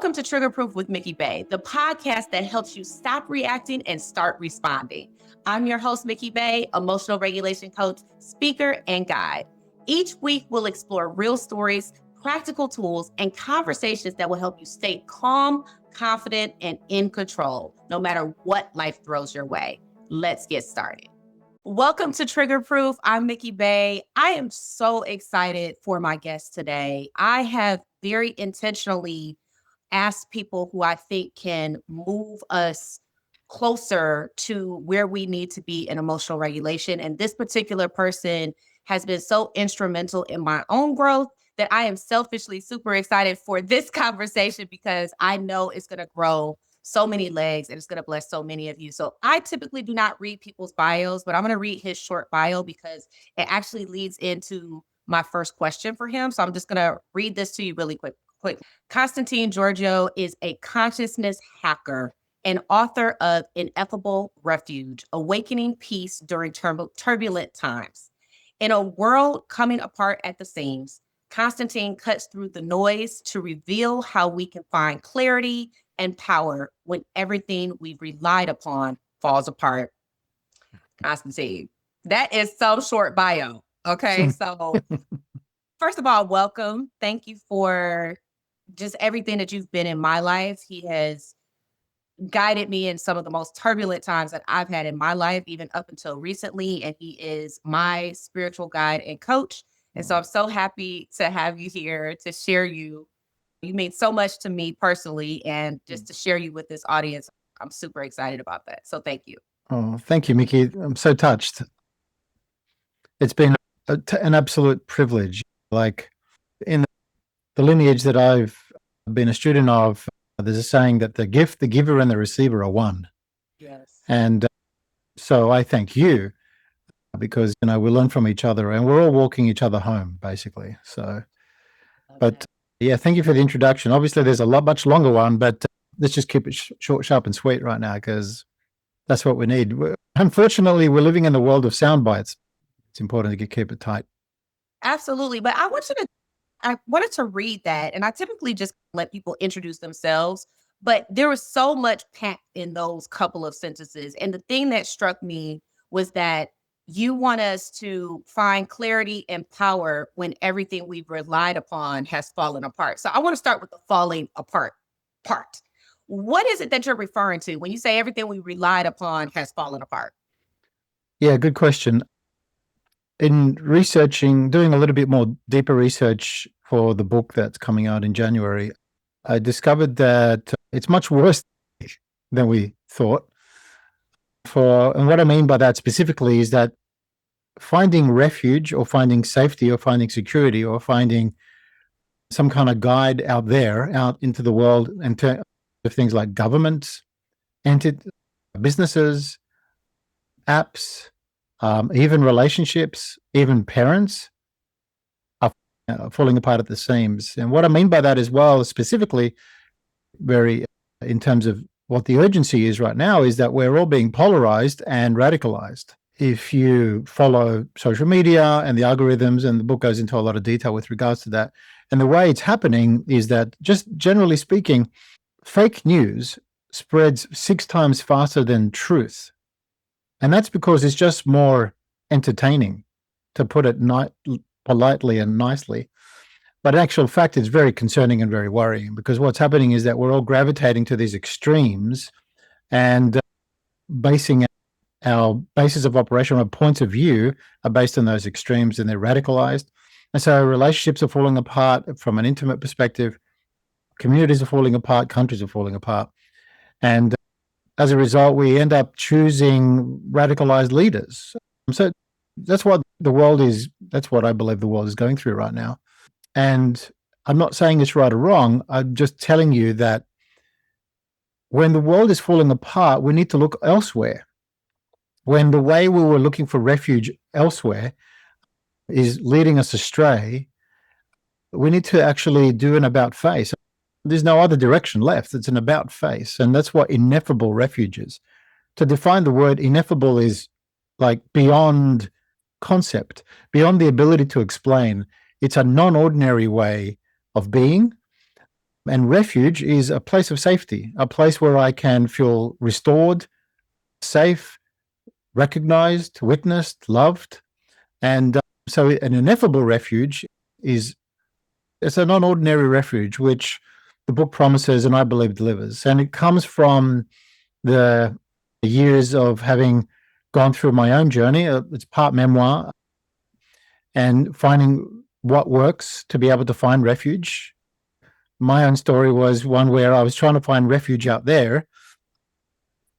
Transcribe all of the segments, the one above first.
Welcome to Trigger Proof with Mikki Bey, the podcast that helps you stop reacting and start responding. I'm your host, Mikki Bey, emotional regulation coach, speaker, and guide. Each week, we'll explore real stories, practical tools, and conversations that will help you stay calm, confident, and in control, no matter what life throws your way. Let's get started. Welcome to Trigger Proof. I'm Mikki Bey. I am so excited for my guest today. I have very intentionally asked people who I think can move us closer to where we need to be in emotional regulation. And this particular person has been so instrumental in my own growth that I am selfishly super excited for this conversation because I know it's going to grow so many legs and it's going to bless so many of you. So I typically do not read people's bios, but I'm going to read his short bio because it actually leads into my first question for him. So I'm just going to read this to you really quick. Constantine Georgiou is a consciousness hacker and author of Ineffable Refuge, Awakening Peace During Turbulent Times. In a world coming apart at the seams, Constantine cuts through the noise to reveal how we can find clarity and power when everything we've relied upon falls apart. Constantine, that is some short bio. Okay, so first of all, welcome. Thank you for just everything that you've been in my life. He has guided me in some of the most turbulent times that I've had in my life, even up until recently. And he is my spiritual guide and coach. And so I'm so happy to have you here to share you. You mean so much to me personally, and just to share you with this audience. I'm super excited about that. So thank you. Oh, thank you, Mikki. I'm so touched. It's been an absolute privilege. Like in the lineage that I've been a student of, there's a saying that the gift, the giver, and the receiver are one. Yes. And so I thank you because, we learn from each other and we're all walking each other home, basically. So, but yeah, thank you for the introduction. Obviously, there's a much longer one, but let's just keep it short, sharp, and sweet right now because that's what we need. Unfortunately, we're living in the world of sound bites. It's important to keep it tight. Absolutely. But I wanted to read that, and I typically just let people introduce themselves, but there was so much packed in those couple of sentences. And the thing that struck me was that you want us to find clarity and power when everything we've relied upon has fallen apart. So I want to start with the falling apart part. What is it that you're referring to when you say everything we relied upon has fallen apart? Yeah, good question. In researching, doing a little bit more deeper research for the book that's coming out in January, I discovered that it's much worse than we thought. And what I mean by that specifically is that finding refuge or finding safety or finding security or finding some kind of guide out into the world and to things like governments, businesses, apps, even relationships, even parents are falling apart at the seams. And what I mean by that as well, specifically, very in terms of what the urgency is right now, is that we're all being polarized and radicalized. If you follow social media and the algorithms, and the book goes into a lot of detail with regards to that, and the way it's happening is that, just generally speaking, fake news spreads 6 times faster than truth. And that's because it's just more entertaining, to put it politely and nicely. But in actual fact, it's very concerning and very worrying, because what's happening is that we're all gravitating to these extremes and basing our basis of operation or points of view are based on those extremes, and they're radicalized. And so relationships are falling apart from an intimate perspective. Communities are falling apart. Countries are falling apart. And as a result, we end up choosing radicalized leaders. So that's what I believe the world is going through right now. And I'm not saying it's right or wrong. I'm just telling you that when the world is falling apart, we need to look elsewhere. When the way we were looking for refuge elsewhere is leading us astray, we need to actually do an about face. There's no other direction left. It's an about face. And that's what ineffable refuge is. To define the word, ineffable is like beyond concept, beyond the ability to explain. It's a non-ordinary way of being, And refuge is a place of safety, a place where I can feel restored, safe, recognized, witnessed, loved. And so an ineffable refuge it's a non-ordinary refuge, which the book promises and I believe delivers. And it comes from the years of having gone through my own journey. It's part memoir and finding what works to be able to find refuge. My own story was one where I was trying to find refuge out there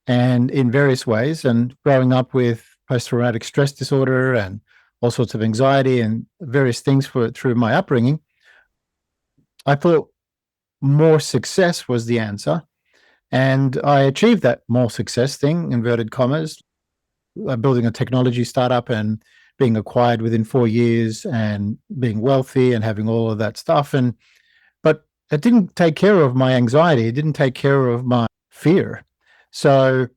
and in various ways, and growing up with post-traumatic stress disorder and all sorts of anxiety and various things through my upbringing, I thought more success was the answer. And I achieved that more success thing, inverted commas, building a technology startup and being acquired within 4 years and being wealthy and having all of that stuff. But it didn't take care of my anxiety. It didn't take care of my fear. So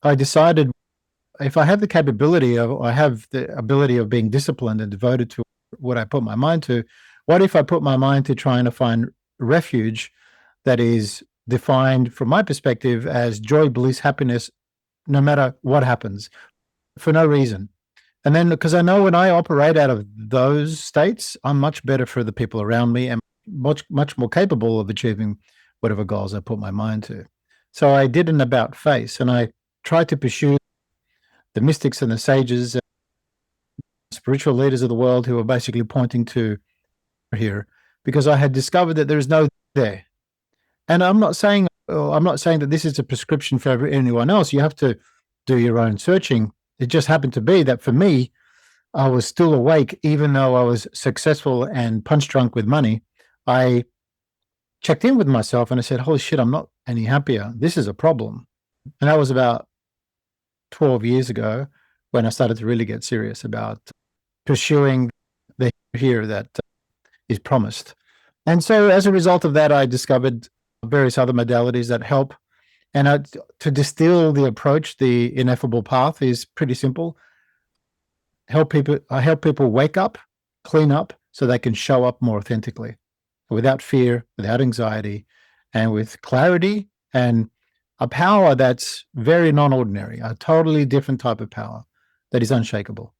I decided, if I have the capability of, I have the ability of being disciplined and devoted to what I put my mind to, what if I put my mind to trying to find refuge that is defined from my perspective as joy, bliss, happiness, no matter what happens, for no reason. And then, because I know when I operate out of those states, I'm much better for the people around me and much more capable of achieving whatever goals I put my mind to. So I did an about face, and I tried to pursue the mystics and the sages and spiritual leaders of the world who are basically pointing to here, because I had discovered that there is no there. And I'm not saying that this is a prescription for anyone else. You have to do your own searching. It just happened to be that for me, I was still awake, even though I was successful and punch drunk with money. I checked in with myself and I said, holy shit, I'm not any happier. This is a problem. And that was about 12 years ago when I started to really get serious about pursuing the here that is promised. And so as a result of that, I discovered various other modalities that help. And to distill the approach, the ineffable path is pretty simple. I help people wake up, clean up, so they can show up more authentically, without fear, without anxiety, and with clarity and a power that's very non-ordinary, a totally different type of power that is unshakable.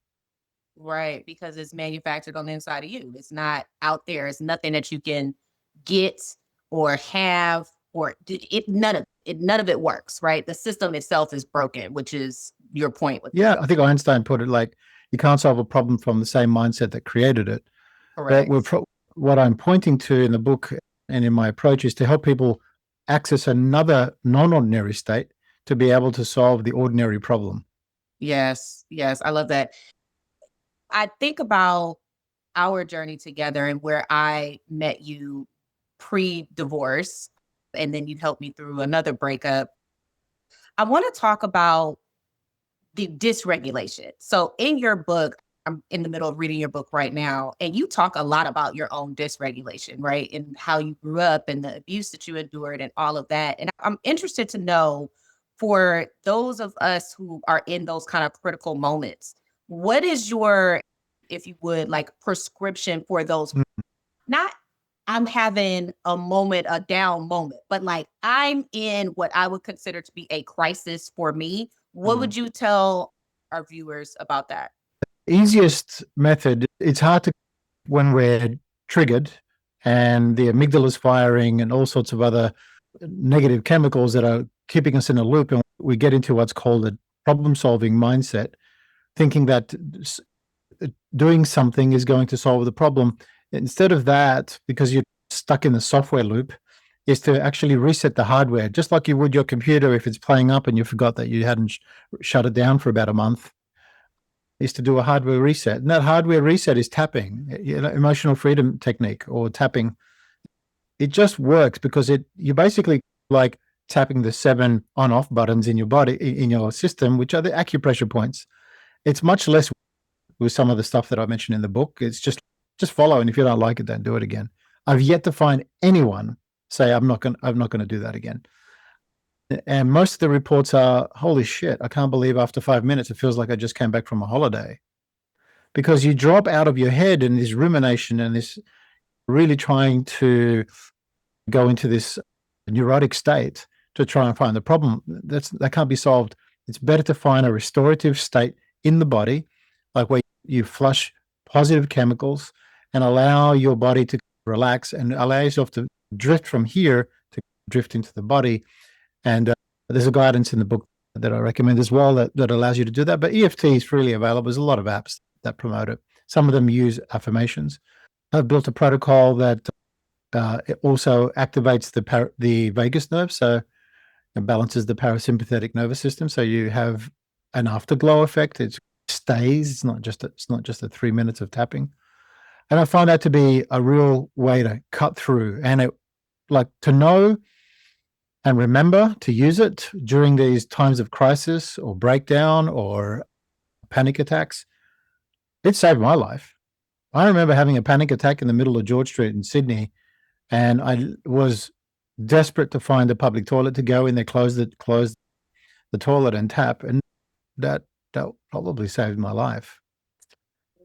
Right, because it's manufactured on the inside of you. It's not out there. It's nothing that you can get or have, or none of it works, right? The system itself is broken, which is your point with I think Einstein put it like, you can't solve a problem from the same mindset that created it. Correct. But what I'm pointing to in the book and in my approach is to help people access another non-ordinary state to be able to solve the ordinary problem. Yes, I love that. I think about our journey together and where I met you pre-divorce, and then you helped me through another breakup. I want to talk about the dysregulation. So in your book, I'm in the middle of reading your book right now, and you talk a lot about your own dysregulation, right? And how you grew up and the abuse that you endured and all of that. And I'm interested to know, for those of us who are in those kind of critical moments, what is your, if you would, like, prescription for those? Not I'm having a moment, a down moment, but like I'm in what I would consider to be a crisis for me. What would you tell our viewers about that? Easiest method, it's hard to, when we're triggered and the amygdala is firing and all sorts of other negative chemicals that are keeping us in a loop, and we get into what's called a problem-solving mindset, thinking that doing something is going to solve the problem. Instead of that, because you're stuck in the software loop, is to actually reset the hardware, just like you would your computer if it's playing up and you forgot that you hadn't shut it down for about a month, is to do a hardware reset. And that hardware reset is tapping, emotional freedom technique or tapping. It just works because you're basically like tapping the 7 on-off buttons in your body, in your system, which are the acupressure points. It's much less with some of the stuff that I mentioned in the book. It's just follow, and if you don't like it, then do it again. I've yet to find anyone say I'm not going to do that again. And most of the reports are, holy shit, I can't believe after 5 minutes it feels like I just came back from a holiday. Because you drop out of your head in this rumination and this really trying to go into this neurotic state to try and find the problem. That can't be solved. It's better to find a restorative state in the body, like where you flush positive chemicals and allow your body to relax and allow yourself to drift from here to drift into the body. And there's a guidance in the book that I recommend as well that allows you to do that. But EFT is freely available. There's a lot of apps that promote it. Some of them use affirmations. I've built a protocol that it also activates the vagus nerve, so it balances the parasympathetic nervous system. So you have an afterglow effect. It stays. It's not just a 3 minutes of tapping. And I find that to be a real way to cut through, and it like to know and remember to use it during these times of crisis or breakdown or panic attacks. It saved my life. I remember having a panic attack in the middle of George Street in Sydney, and I was desperate to find a public toilet to go in there, close the toilet and tap, and that probably saved my life,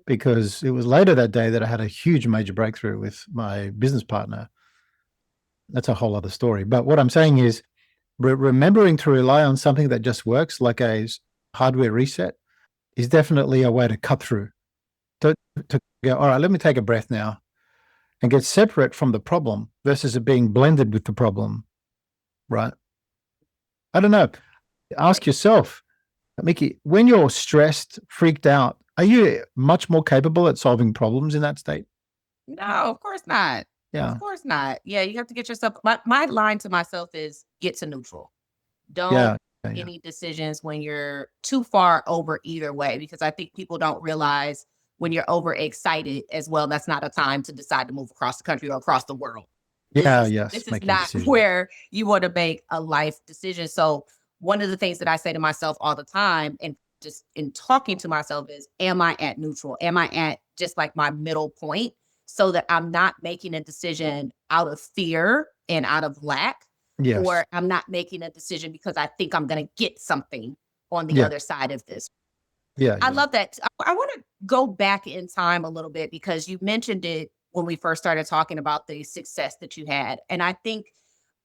because it was later that day that I had a huge major breakthrough with my business partner. That's a whole other story. But what I'm saying is remembering to rely on something that just works, like a hardware reset, is definitely a way to cut through. To go, all right, let me take a breath now and get separate from the problem versus it being blended with the problem, right? I don't know. Ask yourself, Mikki, when you're stressed, freaked out, are you much more capable at solving problems in that state? No, of course not. Yeah. Of course not. Yeah, you have to get yourself. My line to myself is get to neutral. Don't Yeah. make any decisions when you're too far over either way, because I think people don't realize when you're overexcited as well, that's not a time to decide to move across the country or across the world. This is not where you want to make a life decision. So one of the things that I say to myself all the time, and just in talking to myself, is, am I at neutral? Am I at just like my middle point, so that I'm not making a decision out of fear and out of lack, Yes. or I'm not making a decision because I think I'm going to get something on the other side of this. Yeah. I love that. I want to go back in time a little bit, because you mentioned it when we first started talking about the success that you had. And I think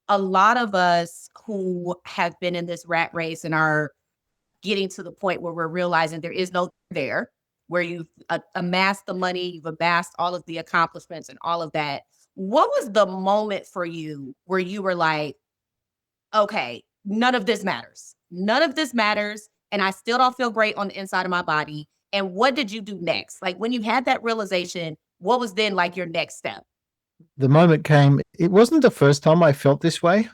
a lot of us who have been in this rat race and are getting to the point where we're realizing there is no there, where you've amassed the money, you've amassed all of the accomplishments and all of that. What was the moment for you where you were like, okay, none of this matters. None of this matters. And I still don't feel great on the inside of my body. And what did you do next? Like, when you had that realization, what was then like your next step? The moment came, it wasn't the first time I felt this way.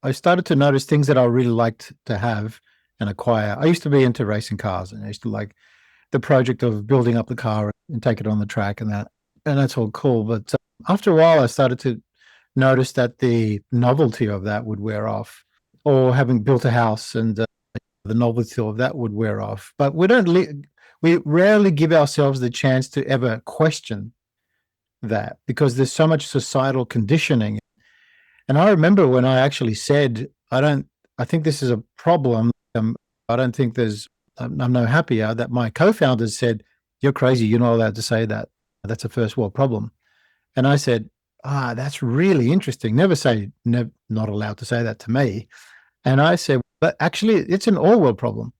I started to notice things that I really liked to have and acquire. I used to be into racing cars, and I used to like the project of building up the car and take it on the track, and that's all cool. But after a while, I started to notice that the novelty of that would wear off, or having built a house and the novelty of that would wear off. But we rarely give ourselves the chance to ever question that, because there's so much societal conditioning. And I remember when I actually said, I think this is a problem. I don't think I'm no happier, that my co-founders said, you're crazy. You're not allowed to say that. That's a first world problem. And I said, that's really interesting. Not allowed to say that to me. And I said, but actually it's an all world problem.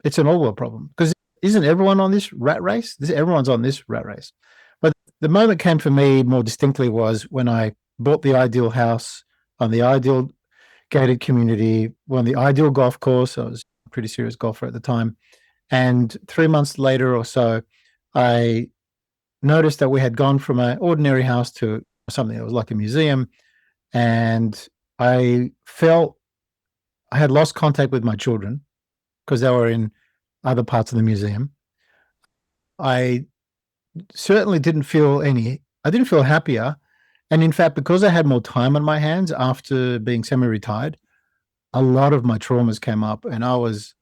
It's an all world problem, because isn't everyone on this rat race? Everyone's on this rat race. But the moment came for me more distinctly was when I bought the ideal house on the ideal gated community, won the ideal golf course. I was a pretty serious golfer at the time. And 3 months later or so, I noticed that we had gone from an ordinary house to something that was like a museum. And I felt I had lost contact with my children because they were in other parts of the museum. I certainly didn't feel happier. And in fact, because I had more time on my hands after being semi-retired, a lot of my traumas came up and I was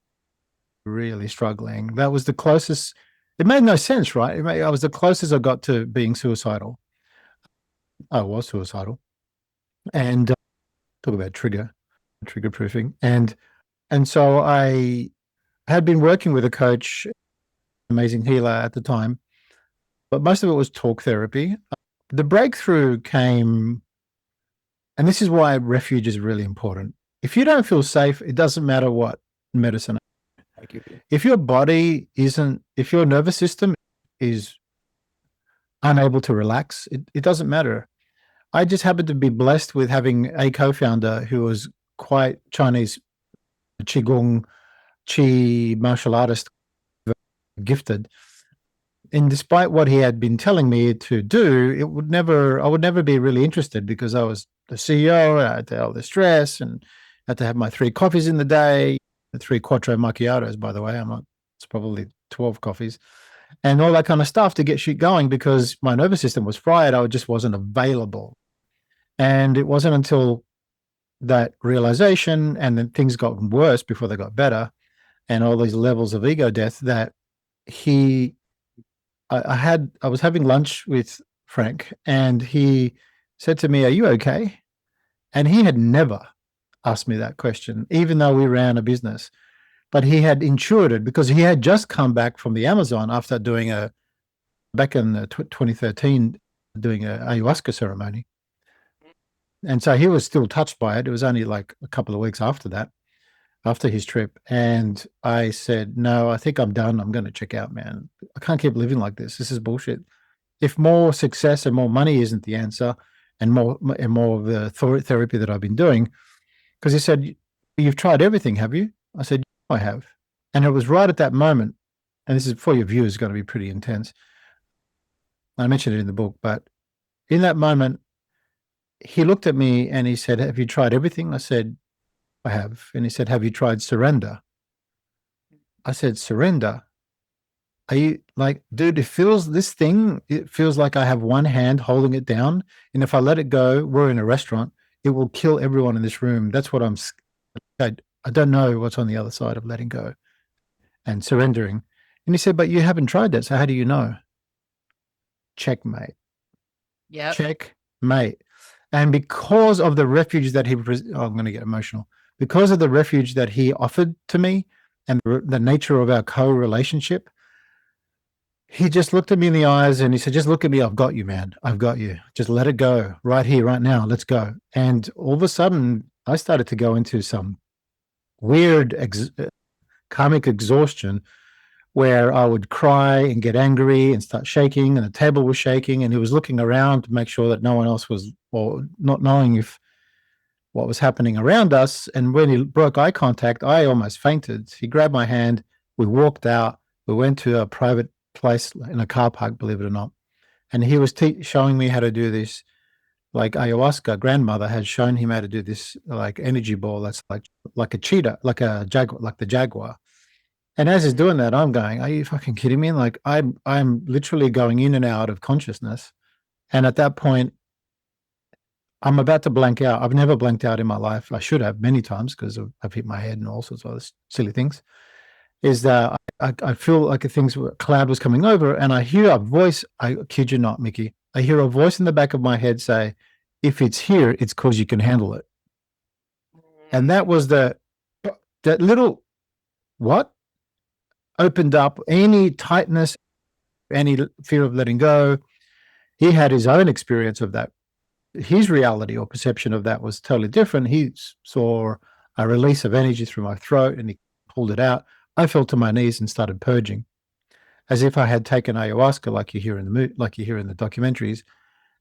really struggling. That was the closest. It made no sense, right? I was the closest I got to being suicidal. I was suicidal. And talk about trigger proofing. And so I had been working with a coach, amazing healer at the time, but most of it was talk therapy. the breakthrough came, and this is why refuge is really important. If you don't feel safe, it doesn't matter what medicine. If your body isn't, if your nervous system is unable to relax, it doesn't matter. I just happened to be blessed with having a co-founder who was quite Chinese Qigong, Qi martial artist, gifted. And despite what he had been telling me to do, I would never be really interested because I was the CEO. I had all the stress and had to have my 3 coffees in the day, the 3 quattro macchiatos, by the way. It's probably 12 coffees and all that kind of stuff to get shit going because my nervous system was fried. I just wasn't available. And it wasn't until that realization and then things got worse before they got better and all these levels of ego death that I was having lunch with Frank and he said to me, "Are you okay?" And he had never asked me that question, even though we ran a business. But he had intuited because he had just come back from the Amazon after doing back in 2013, doing a ayahuasca ceremony. And so he was still touched by it. It was only like a couple of weeks after that, after his trip. And I said, "No, I think I'm done. I'm going to check out, man. I can't keep living like this. This is bullshit. If more success and more money isn't the answer and more of the therapy that I've been doing," because he said, "You've tried everything, have you?" I said, "I have." And it was right at that moment, and this is for your viewers, going to be pretty intense. I mentioned it in the book, but in that moment, he looked at me and he said, "Have you tried everything?" I said, "I have." And he said, "Have you tried surrender?" I said, "Surrender? Are you like, dude, it feels like I have one hand holding it down. And if I let it go, we're in a restaurant, it will kill everyone in this room. That's what I don't know what's on the other side of letting go and surrendering." And he said, "But you haven't tried that. So how do you know?" Checkmate. Yeah. Checkmate. And because of the refuge that I'm going to get emotional. Because of the refuge that he offered to me and the nature of our co-relationship, he just looked at me in the eyes and he said, "Just look at me. I've got you, man. I've got you. Just let it go right here, right now. Let's go." And all of a sudden, I started to go into some weird karmic exhaustion where I would cry and get angry and start shaking, and the table was shaking, and he was looking around to make sure that no one else was, or not knowing if what was happening around us. And when he broke eye contact, I almost fainted. He grabbed my hand. We walked out. We went to a private place in a car park, believe it or not. And he was showing me how to do this, like ayahuasca. Grandmother had shown him how to do this, like energy ball that's like a cheetah, like a jaguar, like the jaguar. And as he's doing that, I'm going, "Are you fucking kidding me?" Like I'm literally going in and out of consciousness. And at that point, I'm about to blank out. I've never blanked out in my life. I should have many times because I've hit my head and all sorts of other silly things. Is that I feel like a cloud was coming over, and I hear a voice. I kid you not, Mikki. I hear a voice in the back of my head say, "If it's here, it's because you can handle it." And that was that little what opened up any tightness, any fear of letting go. He had his own experience of that. His reality or perception of that was totally different. He saw a release of energy through my throat and he pulled it out. I fell to my knees and started purging, as if I had taken ayahuasca, like you hear in the documentaries.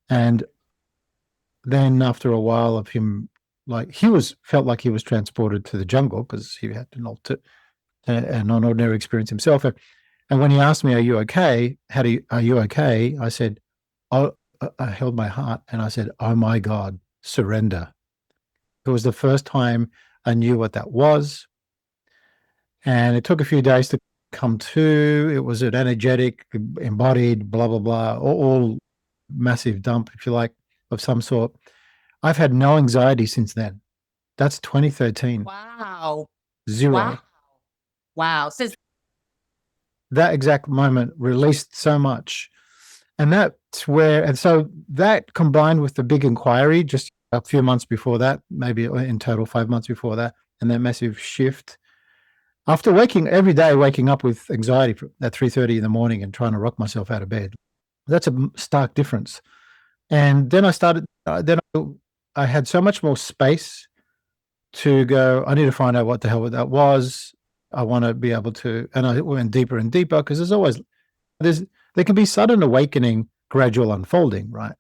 And then after a while of him, like felt like he was transported to the jungle because he had a non-ordinary experience himself. And when he asked me, "Are you okay? Are you okay?" I said, I held my heart and I said, "Oh my God, surrender." It was the first time I knew what that was. And it took a few days to come to. It was an energetic, embodied, blah, blah, blah, all massive dump, if you like, of some sort. I've had no anxiety since then. That's 2013. Wow. Zero. Wow. Since that exact moment released so much. And so that combined with the big inquiry just a few months before that, maybe in total 5 months before that, and that massive shift. After waking up with anxiety at 3:30 in the morning and trying to rock myself out of bed, that's a stark difference. And then I had so much more space to go, I need to find out what the hell that was. I want to be able to, and I went deeper and deeper because there can be sudden awakening, gradual unfolding, right?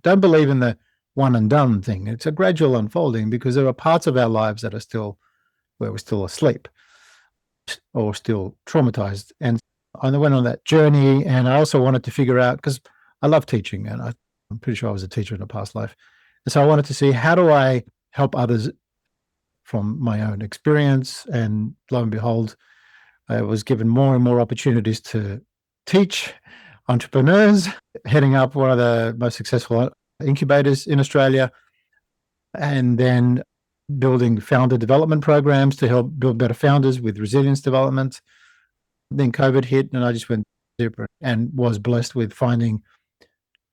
Don't believe in the one and done thing. It's a gradual unfolding because there are parts of our lives that are still where we're still asleep or still traumatized. And I went on that journey, and I also wanted to figure out, because I love teaching, and I'm pretty sure I was a teacher in a past life. And so I wanted to see, how do I help others from my own experience? And lo and behold, I was given more and more opportunities to teach entrepreneurs, heading up one of the most successful incubators in Australia, and then building founder development programs to help build better founders with resilience development. Then COVID hit, and I just went deeper and was blessed with finding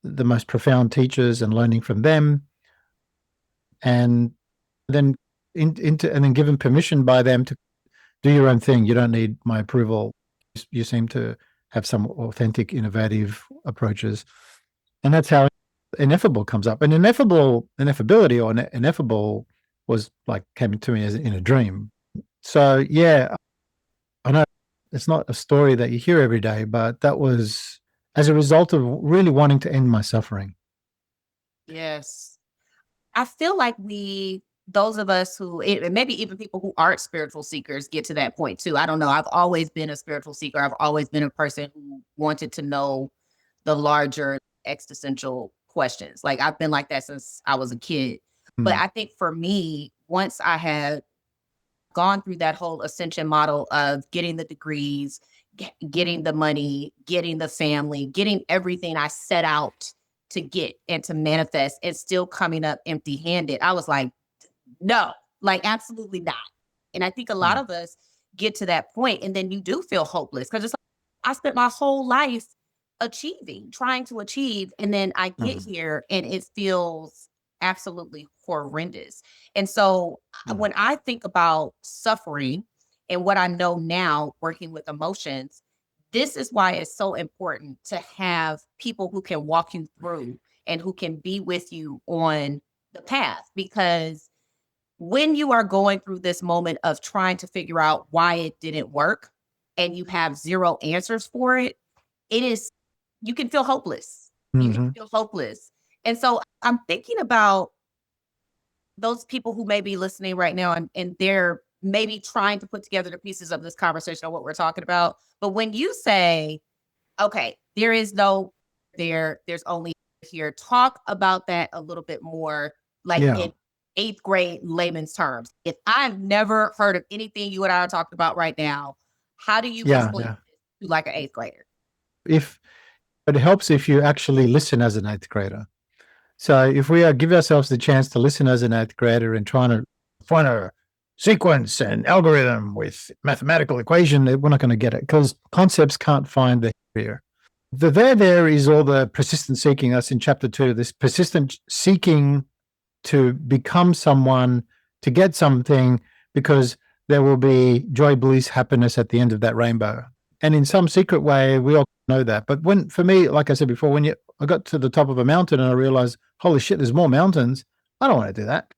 the most profound teachers and learning from them, and then and then given permission by them to do your own thing. You don't need my approval. You seem to have some authentic, innovative approaches, and that's how ineffable comes up. And ineffability or ineffable was like came to me as in a dream. So yeah, I know it's not a story that you hear every day, but that was as a result of really wanting to end my suffering. Yes. I feel like those of us who, and maybe even people who aren't spiritual seekers, get to that point too. I don't know. I've always been a spiritual seeker. I've always been a person who wanted to know the larger existential questions. Like I've been like that since I was a kid. But I think for me, once I had gone through that whole ascension model of getting the degrees, getting the money, getting the family, getting everything I set out to get and to manifest, and still coming up empty handed, I was like, no, like absolutely not. And I think a lot of us get to that point, and then you do feel hopeless because it's like, I spent my whole life trying to achieve, and then I get here and it feels absolutely horrendous. And so when I think about suffering and what I know now working with emotions, this is why it's so important to have people who can walk you through and who can be with you on the path. Because when you are going through this moment of trying to figure out why it didn't work and you have zero answers for it, you can feel hopeless. You can feel hopeless. And so I'm thinking about those people who may be listening right now, and they're maybe trying to put together the pieces of this conversation on what we're talking about. But when you say, okay, there's only here, talk about that a little bit more, like in 8th grade layman's terms. If I've never heard of anything you and I are talking about right now, how do you explain this to like an 8th grader? If it helps if you actually listen as an 8th grader. So if we give ourselves the chance to listen as an 8th grader and trying to find a sequence and algorithm with mathematical equation, we're not going to get it because concepts can't find the here. The there is all the persistent seeking. That's in chapter 2, this persistent seeking to become someone, to get something, because there will be joy, bliss, happiness at the end of that rainbow. And in some secret way, we all know that. But for me, like I said before, I got to the top of a mountain and I realized, holy shit, there's more mountains. I don't want to do that.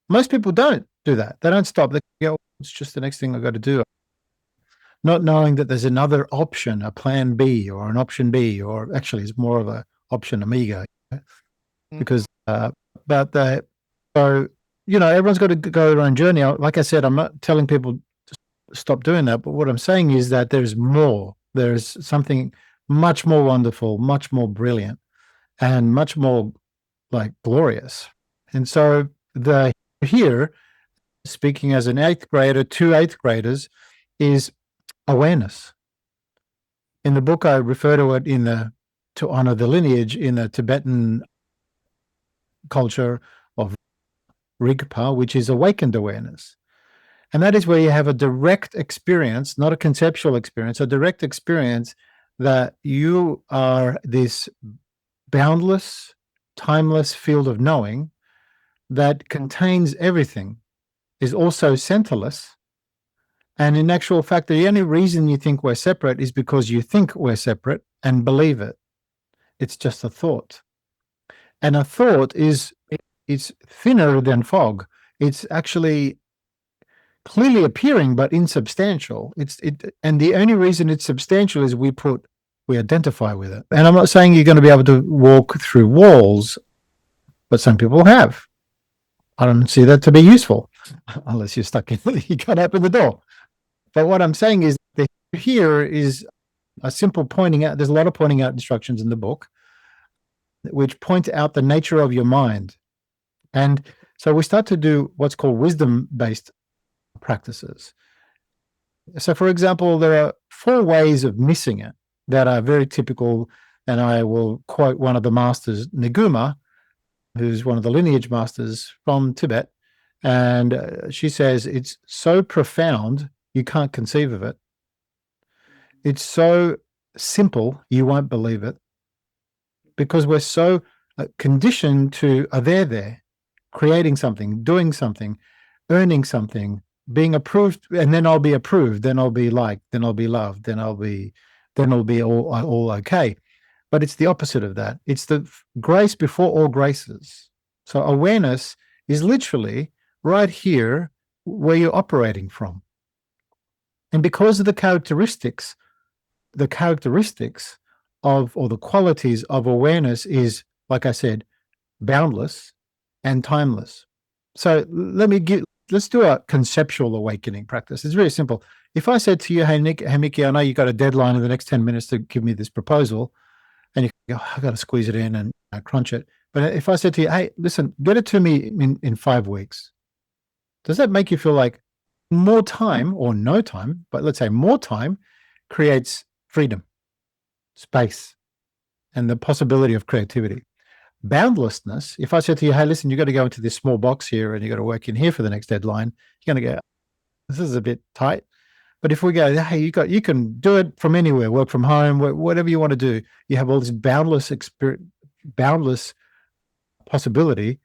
Most people don't do that. They don't stop. They go, it's just the next thing I've got to do. Not knowing that there's another option, a plan B or an option B, or actually it's more of a option amiga. Because, so, everyone's got to go their own journey. Like I said, I'm not telling people to stop doing that, but what I'm saying is that there's more. There's something much more wonderful, much more brilliant, and much more like glorious. And so here, speaking as an 8th grader to 8th graders, is awareness. In the book, I refer to it to honor the lineage in the Tibetan culture of Rigpa, which is awakened awareness. And that is where you have a direct experience, not a conceptual experience, a direct experience that you are this boundless, timeless field of knowing that contains everything, is also centerless. And in actual fact, the only reason you think we're separate is because you think we're separate and believe it. It's just a thought. And a thought is thinner than fog. It's actually clearly appearing but insubstantial. And the only reason it's substantial is we identify with it. And I'm not saying you're going to be able to walk through walls, but some people have. I don't see that to be useful unless you're stuck in, you can't open the door. But what I'm saying is that here is a simple pointing out. There's a lot of pointing out instructions in the book, which point out the nature of your mind. And so we start to do what's called wisdom-based practices. So, for example, there are 4 ways of missing it that are very typical. And I will quote one of the masters, Neguma, who's one of the lineage masters from Tibet. And she says, it's so profound, you can't conceive of it. It's so simple, you won't believe it. Because we're so conditioned to, there, creating something, doing something, earning something, being approved, and then I'll be approved, then I'll be liked, then I'll be loved, then I'll be all okay. But it's the opposite of that. It's the grace before all graces. So awareness is literally right here where you're operating from. And because of the characteristics of, or the qualities of awareness is, like I said, boundless and timeless. So let's do a conceptual awakening practice. It's very simple. If I said to you, hey, Mikki, I know you got a deadline in the next 10 minutes to give me this proposal, and you go, I got to squeeze it in and crunch it. But if I said to you, hey, listen, get it to me in 5 weeks, does that make you feel like more time or no time, but let's say more time creates freedom, space, and the possibility of creativity? Boundlessness, if I said to you, hey, listen, you got to go into this small box here and you got to work in here for the next deadline, you're going to go, this is a bit tight. But if we go, hey, you can do it from anywhere, work from home, whatever you want to do, you have all this boundless possibility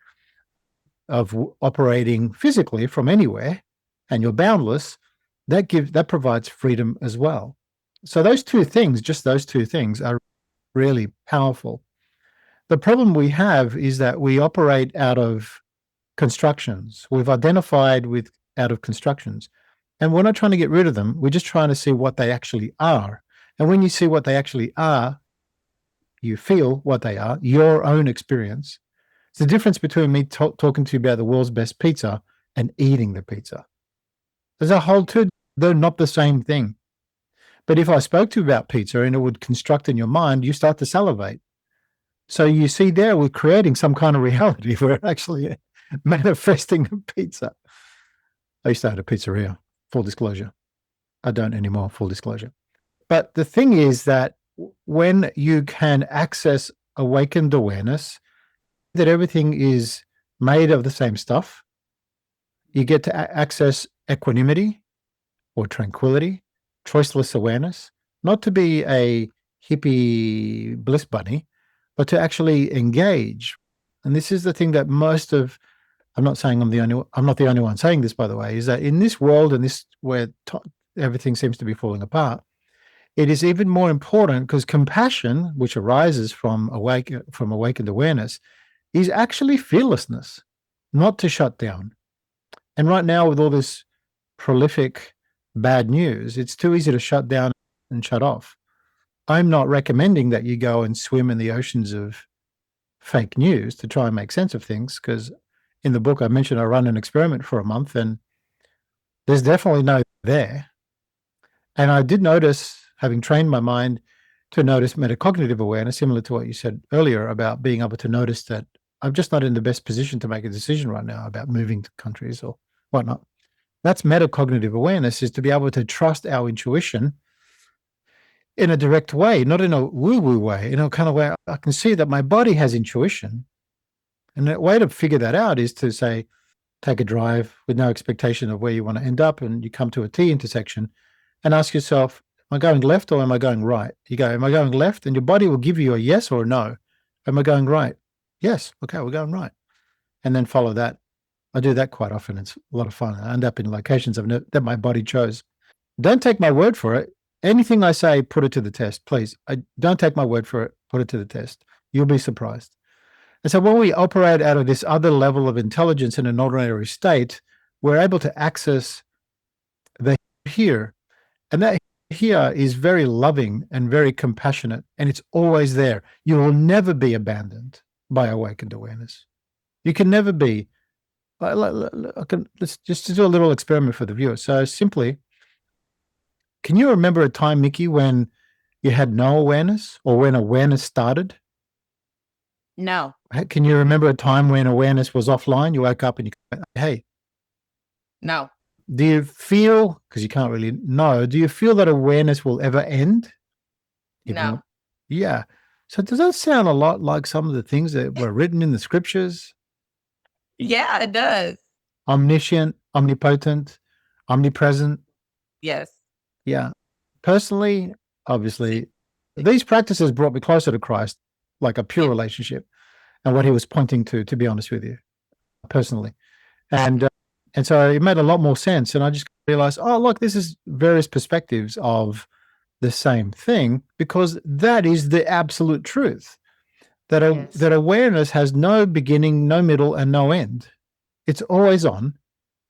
of operating physically from anywhere, and you're boundless, that provides freedom as well. So those 2 things, just those 2 things, are really powerful. The problem we have is that we operate out of constructions. We've identified with out of constructions. And we're not trying to get rid of them. We're just trying to see what they actually are. And when you see what they actually are, you feel what they are, your own experience. It's the difference between me talking to you about the world's best pizza and eating the pizza. There's a whole 2, they're not the same thing. But if I spoke to you about pizza and it would construct in your mind, you start to salivate. So you see there, we're creating some kind of reality. We're actually manifesting a pizza. I used to have a pizzeria, full disclosure. I don't anymore, full disclosure. But the thing is that when you can access awakened awareness, that everything is made of the same stuff, you get to access equanimity or tranquility, choiceless awareness, not to be a hippie bliss bunny, but to actually engage. And this is the thing that I'm not saying I'm not the only one saying this, by the way, is that in this world and this where everything seems to be falling apart, it is even more important because compassion, which arises from awakened awareness, is actually fearlessness, not to shut down. And right now, with all this prolific bad news, it's too easy to shut down and shut off. I'm not recommending that you go and swim in the oceans of fake news to try and make sense of things, because in the book I mentioned I run an experiment for a month and there's definitely no there. And I did notice, having trained my mind to notice metacognitive awareness, similar to what you said earlier about being able to notice that I'm just not in the best position to make a decision right now about moving to countries or whatnot. That's metacognitive awareness, is to be able to trust our intuition in a direct way, not in a woo-woo way, in a kind of way I can see that my body has intuition. And the way to figure that out is to say, take a drive with no expectation of where you want to end up, and you come to a T intersection and ask yourself, am I going left or am I going right? You go, am I going left? And your body will give you a yes or a no. Am I going right? Yes. Okay, we're going right. And then follow that. I do that quite often. It's a lot of fun. I end up in locations that my body chose. Don't take my word for it. Anything I say, put it to the test, please. Don't take my word for it. Put it to the test. You'll be surprised. And so when we operate out of this other level of intelligence in an ordinary state, we're able to access the here. And that here is very loving and very compassionate, and it's always there. You will never be abandoned by awakened awareness. You can never be. Let's just do a little experiment for the viewer. So simply, can you remember a time, Mikki, when you had no awareness or when awareness started? No. Can you remember a time when awareness was offline? You woke up and you, hey. No. Do you feel, because you can't really know, do you feel that awareness will ever end? No. Yeah. So does that sound a lot like some of the things that were written in the scriptures? Yeah, it does. Omniscient, omnipotent, omnipresent. Yes. Yeah. Personally, obviously, these practices brought me closer to Christ, like a pure relationship, and what he was pointing to be honest with you, personally. And so it made a lot more sense. And I just realized, oh, look, this is various perspectives of the same thing, because that is the absolute truth. That awareness has no beginning, no middle, and no end. It's always on.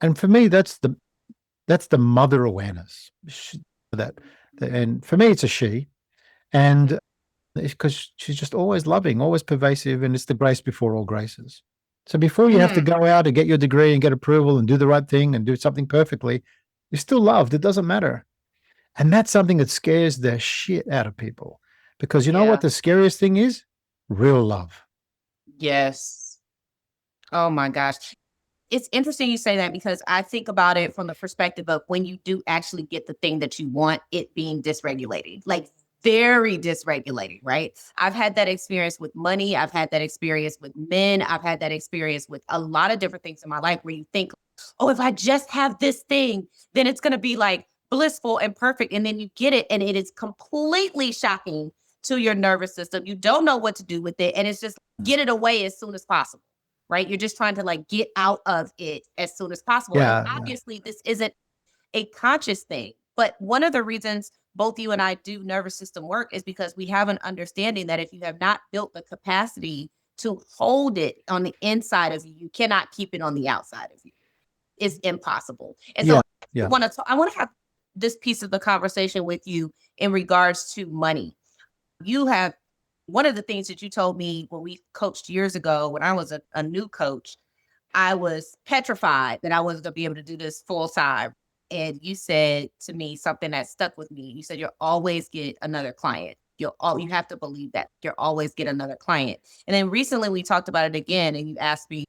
And for me, that's the mother awareness. And for me, it's a she. And because she's just always loving, always pervasive, and it's the grace before all graces. So before you have to go out and get your degree and get approval and do the right thing and do something perfectly, you're still loved. It doesn't matter. And that's something that scares the shit out of people, because you know what the scariest thing is? Real love. Yes. Oh my gosh. It's interesting you say that, because I think about it from the perspective of when you do actually get the thing that you want, it being dysregulating, like very dysregulating, right? I've had that experience with money. I've had that experience with men. I've had that experience with a lot of different things in my life where you think, oh, if I just have this thing, then it's going to be like blissful and perfect. And then you get it and it is completely shocking to your nervous system. You don't know what to do with it. And it's just get it away as soon as possible, right? You're just trying to like get out of it as soon as possible. Yeah, and obviously this isn't a conscious thing, but one of the reasons both you and I do nervous system work is because we have an understanding that if you have not built the capacity to hold it on the inside of you, you cannot keep it on the outside of you. It's impossible. And so I want to have this piece of the conversation with you in regards to money. You have one of the things that you told me when we coached years ago, when I was a new coach, I was petrified that I wasn't going to be able to do this full time. And you said to me something that stuck with me. You said, you'll always get another client. You have to believe that you'll always get another client. And then recently we talked about it again, and you asked me,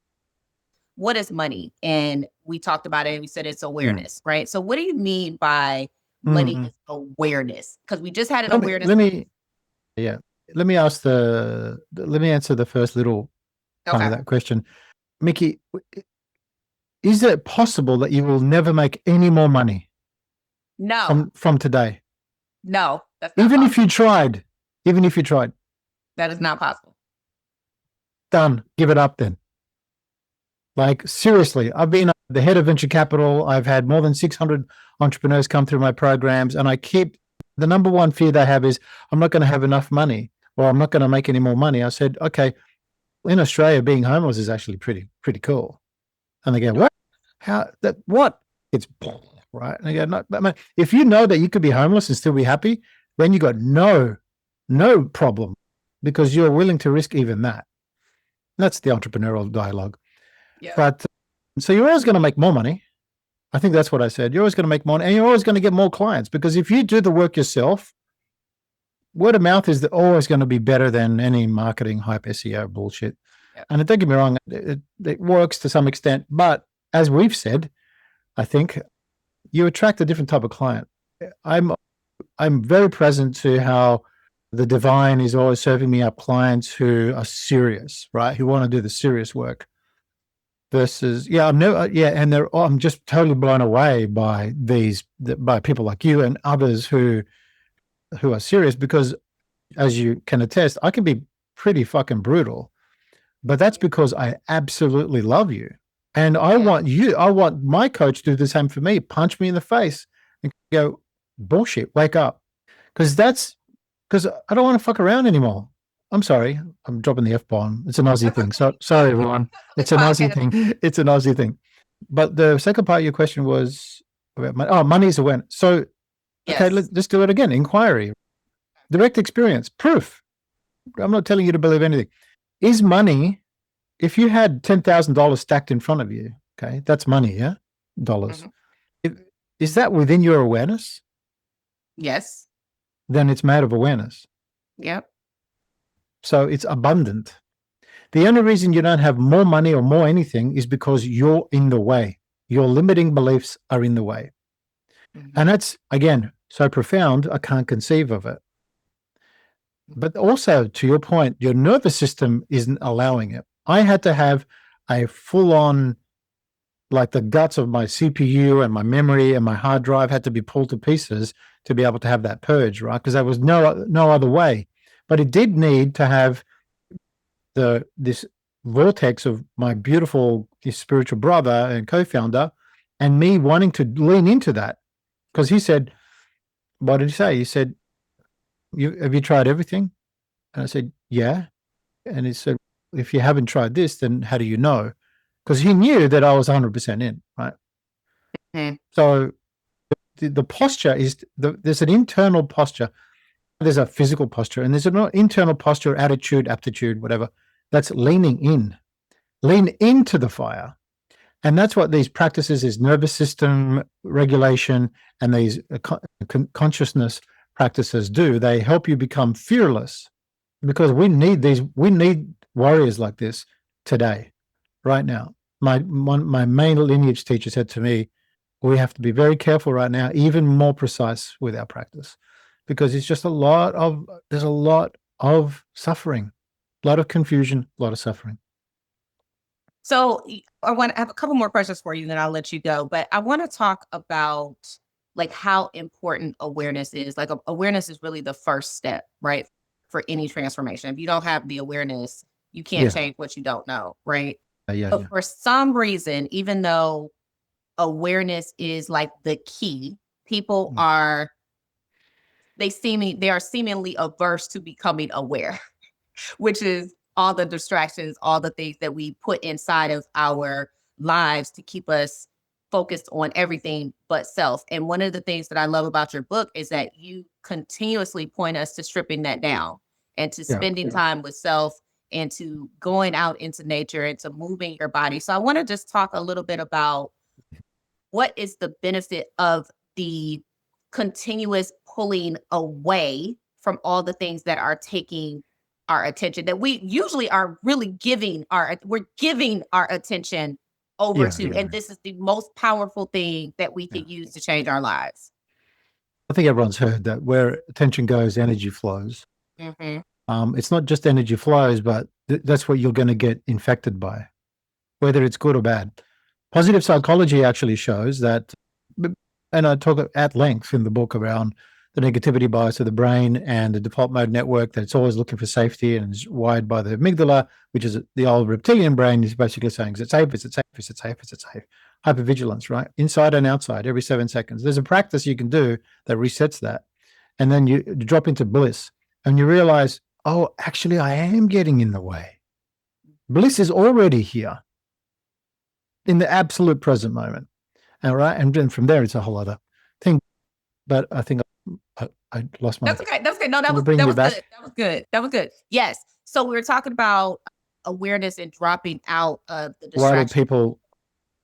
what is money? And we talked about it and we said it's awareness, right? So what do you mean by money is awareness? Because we just had an awareness. Let me answer the first little part of that question. Mikki, is it possible that you will never make any more money? No. From today? No. That's not even possible. Even if you tried. That is not possible. Done. Give it up then. Like, seriously, I've been the head of venture capital. I've had more than 600 entrepreneurs come through my programs, and the number one fear they have is, I'm not going to have enough money, or I'm not going to make any more money. I said, okay, in Australia, being homeless is actually pretty cool. And they go, what? What? It's right. And they go, no, but if you know that you could be homeless and still be happy, then you got no problem, because you're willing to risk even that. That's the entrepreneurial dialogue. Yeah. But so you're always going to make more money. I think that's what I said. You're always going to make more, and you're always going to get more clients, because if you do the work yourself, word of mouth is always going to be better than any marketing hype SEO bullshit. Yeah. And don't get me wrong, it works to some extent, but as we've said, I think you attract a different type of client. I'm very present to how the divine is always serving me up clients who are serious, right? Who want to do the serious work. Versus, I'm just totally blown away by by people like you and others who are serious, because as you can attest, I can be pretty fucking brutal, but that's because I absolutely love you. And I want my coach to do the same for me, punch me in the face and go, bullshit, wake up. Because I don't want to fuck around anymore. I'm sorry, I'm dropping the F-bomb. It's an Aussie thing. So sorry, everyone. It's an Aussie thing. It's an Aussie thing. But the second part of your question was about money is awareness. So, okay, Yes. let's do it again. Inquiry, direct experience, proof. I'm not telling you to believe anything. Is money, if you had $10,000 stacked in front of you, okay, that's money, yeah? Dollars. Is that within your awareness? Yes. Then it's made of awareness. Yep. So it's abundant. The only reason you don't have more money or more anything is because you're in the way. Your limiting beliefs are in the way. And that's, again, so profound, I can't conceive of it. But also, to your point, your nervous system isn't allowing it. I had to have a full-on, like the guts of my CPU and my memory and my hard drive had to be pulled to pieces to be able to have that purge, right? Because there was no other way. But it did need to have this vortex of my beautiful spiritual brother and co-founder and me wanting to lean into that. Because he said, what did he say? He said, have you tried everything? And I said, yeah. And he said, if you haven't tried this, then how do you know? Because he knew that I was 100% in, right? Mm-hmm. So the posture is, there's an internal posture. There's a physical posture, and there's an internal posture, attitude, aptitude, whatever. That's leaning in. Lean into the fire. And that's what these practices is, nervous system regulation and these consciousness practices do. They help you become fearless, because we need warriors like this today, right now. My main lineage teacher said to me, we have to be very careful right now, even more precise with our practice, because it's just there's a lot of suffering, a lot of confusion, a lot of suffering. So I have a couple more questions for you, then I'll let you go. But I want to talk about like how important awareness is. Like awareness is really the first step, right? For any transformation. If you don't have the awareness, you can't change what you don't know, right? But for some reason, even though awareness is like the key, people are seemingly averse to becoming aware, which is all the distractions, all the things that we put inside of our lives to keep us focused on everything but self. And one of the things that I love about your book is that you continuously point us to stripping that down and to spending time with self and to going out into nature and to moving your body. So I want to just talk a little bit about what is the benefit of the continuous pulling away from all the things that are taking our attention, that we usually are really giving our attention over to. And this is the most powerful thing that we can use to change our lives. I think everyone's heard that where attention goes, energy flows. It's not just energy flows, but that's what you're going to get infected by, whether it's good or bad. Positive psychology actually shows that, and I talk at length in the book around the negativity bias of the brain and the default mode network, that it's always looking for safety and is wired by the amygdala, which is the old reptilian brain, is basically saying, is it safe? Is it safe? Is it safe? Is it safe? Hypervigilance, right? Inside and outside, every 7 seconds. There's a practice you can do that resets that. And then you drop into bliss and you realize, oh, actually, I am getting in the way. Bliss is already here in the absolute present moment. All right. And then from there, it's a whole other thing. But I think I lost my. That's okay. That's okay. No, that was good. That was good. Yes. So we were talking about awareness and dropping out of the distraction. Why do people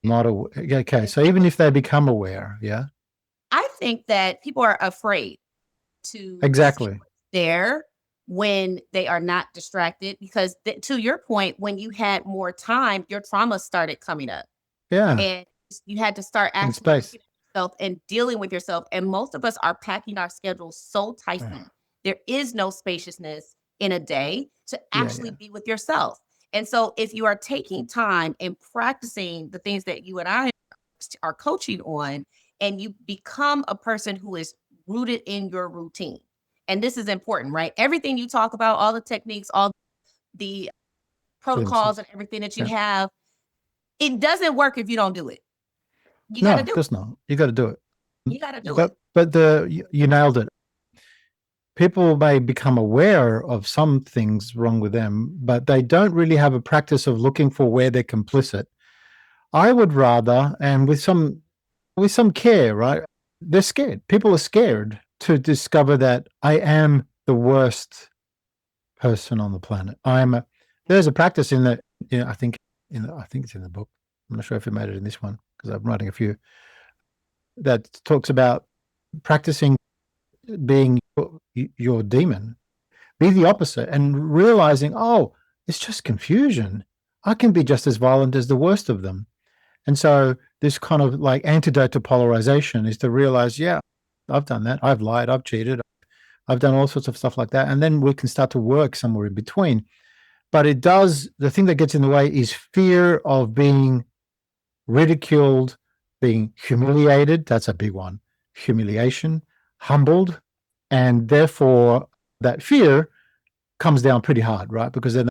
not aware? Okay. So even if they become aware, I think that people are afraid to exactly there when they are not distracted, because to your point, when you had more time, your trauma started coming up. And you had to start asking yourself and dealing with yourself. And most of us are packing our schedules so tightly. There is no spaciousness in a day to actually be with yourself. And so if you are taking time and practicing the things that you and I are coaching on, and you become a person who is rooted in your routine. And this is important, right? Everything you talk about, all the techniques, all the protocols and everything that you have, it doesn't work if you don't do it. You got to do it. No, it does not. You got to do it. You got to do it. But you nailed it. people may become aware of some things wrong with them, but they don't really have a practice of looking for where they're complicit. I would rather, and with some care, right? They're scared. People are scared to discover that I am the worst person on the planet. There's a practice in the, I think it's in the book. I'm not sure if it made it in this one because I'm writing a few, that talks about practicing being your demon. Be the opposite and realizing, oh, it's just confusion. I can be just as violent as the worst of them. And so this kind of like antidote to polarization is to realize, yeah, I've done that. I've lied. I've cheated. I've done all sorts of stuff like that. And then we can start to work somewhere in between. But the thing that gets in the way is fear of being ridiculed, being humiliated. That's a big one. Humiliation, humbled. And therefore that fear comes down pretty hard, right? Because then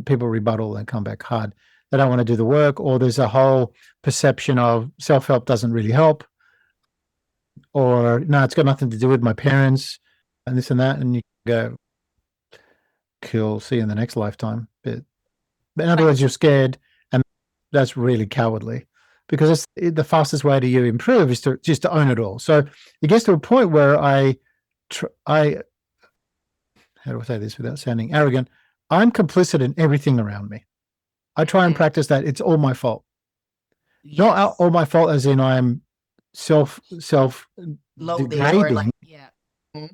people rebuttal and come back hard. They don't want to do the work, or there's a whole perception of self-help doesn't really help, or no, it's got nothing to do with my parents and this and that. And you go, cool, see you in the next lifetime. But in other words, you're scared, and that's really cowardly, because it's the fastest way to you improve is to just to own it all. So it gets to a point where how do I say this without sounding arrogant? I'm complicit in everything around me. I try and practice that. It's all my fault. Yes. Not all my fault as in I'm self degrading.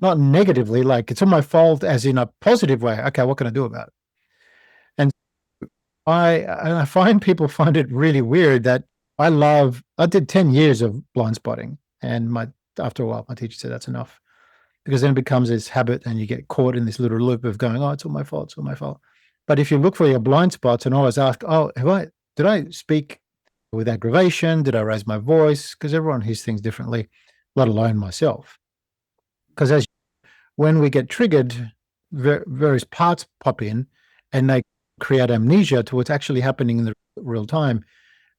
Not negatively, like it's all my fault as in a positive way. Okay, what can I do about it? And I find people find it really weird that I did 10 years of blind spotting, and after a while my teacher said that's enough, because then it becomes this habit and you get caught in this little loop of going, oh, it's all my fault, it's all my fault. But if you look for your blind spots and always ask, oh, did I speak with aggravation? Did I raise my voice? Because everyone hears things differently, let alone myself. Because when we get triggered, various parts pop in and they create amnesia to what's actually happening in the real time.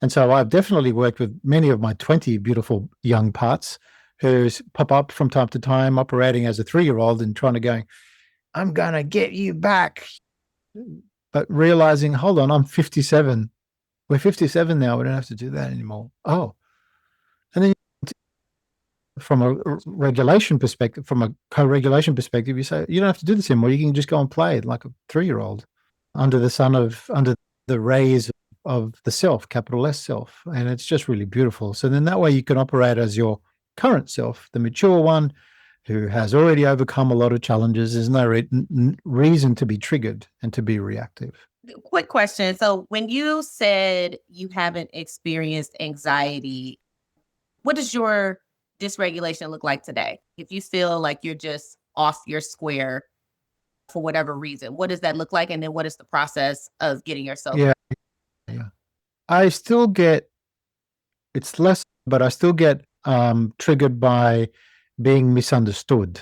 And so I've definitely worked with many of my 20 beautiful young parts who pop up from time to time, operating as a 3-year-old and trying to go, I'm going to get you back. But realizing, hold on, I'm 57. We're 57 now. We don't have to do that anymore. Oh. And then from a regulation perspective, from a co-regulation perspective, you say, you don't have to do this anymore. You can just go and play like a 3-year-old under the rays of the self, capital S self. And it's just really beautiful. So then that way you can operate as your current self, the mature one who has already overcome a lot of challenges. There's no reason to be triggered and to be reactive. Quick question. So when you said you haven't experienced anxiety, what does your dysregulation look like today? If you feel like you're just off your square for whatever reason, what does that look like? And then what is the process of getting yourself? Yeah. I still get, it's less, but I still get triggered by being misunderstood,